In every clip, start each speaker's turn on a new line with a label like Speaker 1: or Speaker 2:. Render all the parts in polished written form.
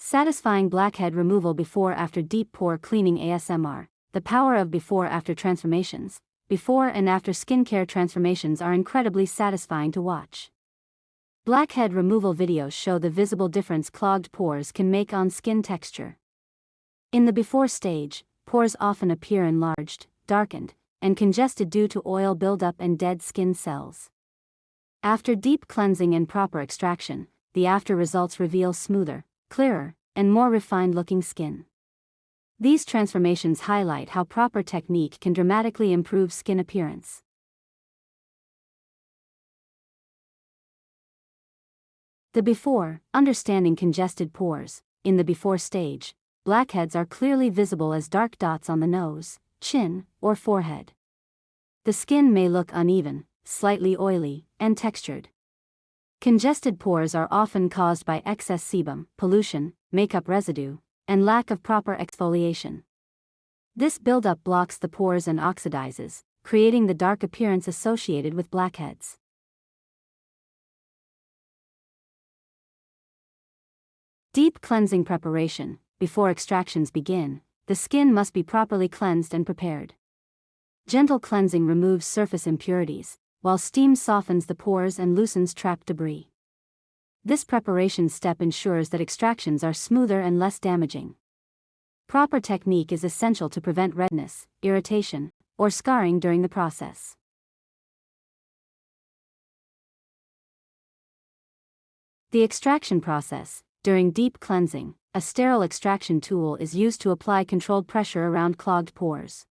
Speaker 1: Satisfying blackhead removal before-after deep pore cleaning ASMR. The power of before-after transformations. Before and after skincare transformations are incredibly satisfying to watch. Blackhead removal videos show the visible difference clogged pores can make on skin texture. In the before stage, pores often appear enlarged, darkened, and congested due to oil buildup and dead skin cells. After deep cleansing and proper extraction, the after results reveal smoother, clearer, and more refined-looking skin. These transformations highlight how proper technique can dramatically improve skin appearance. The before, understanding congested pores. In the before stage, blackheads are clearly visible as dark dots on the nose, chin, or forehead. The skin may look uneven, slightly oily, and textured. Congested pores are often caused by excess sebum, pollution, makeup residue, and lack of proper exfoliation. This buildup blocks the pores and oxidizes, creating the dark appearance associated with blackheads. Deep cleansing preparation. Before extractions begin, the skin must be properly cleansed and prepared. Gentle cleansing removes surface impurities, while steam softens the pores and loosens trapped debris. This preparation step ensures that extractions are smoother and less damaging. Proper technique is essential to prevent redness, irritation, or scarring during the process. The extraction process. During deep cleansing, a sterile extraction tool is used to apply controlled pressure around clogged pores.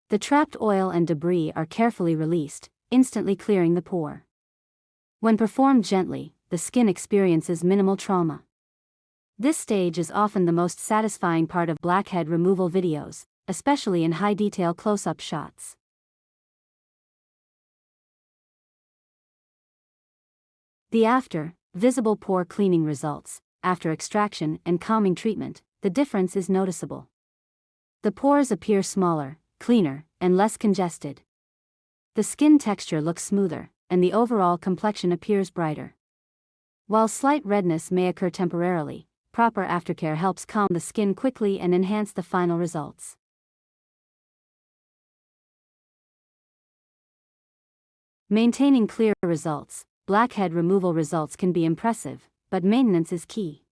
Speaker 1: The trapped oil and debris are carefully released, instantly clearing the pore. When performed gently, the skin experiences minimal trauma. This stage is often the most satisfying part of blackhead removal videos, especially in high-detail close-up shots. The after, visible pore cleaning results. After extraction and calming treatment, the difference is noticeable. The pores appear smaller, cleaner, and less congested. The skin texture looks smoother, and the overall complexion appears brighter. While slight redness may occur temporarily, proper aftercare helps calm the skin quickly and enhance the final results. Maintaining clear results. Blackhead removal results can be impressive, but maintenance is key.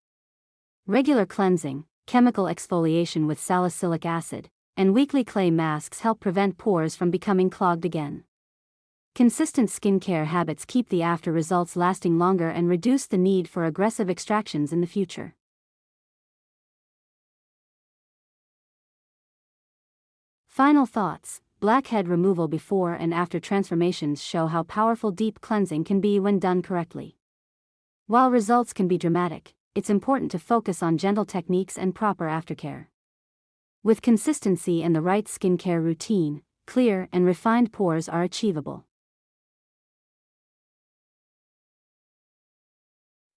Speaker 1: Regular cleansing, chemical exfoliation with salicylic acid, and weekly clay masks help prevent pores from becoming clogged again. Consistent skincare habits keep the after results lasting longer and reduce the need for aggressive extractions in the future. Final thoughts. Blackhead removal before and after transformations show how powerful deep cleansing can be when done correctly. While results can be dramatic, it's important to focus on gentle techniques and proper aftercare. With consistency and the right skincare routine, clear and refined pores are achievable.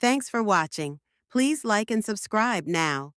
Speaker 2: Thanks for watching. Please like and subscribe now.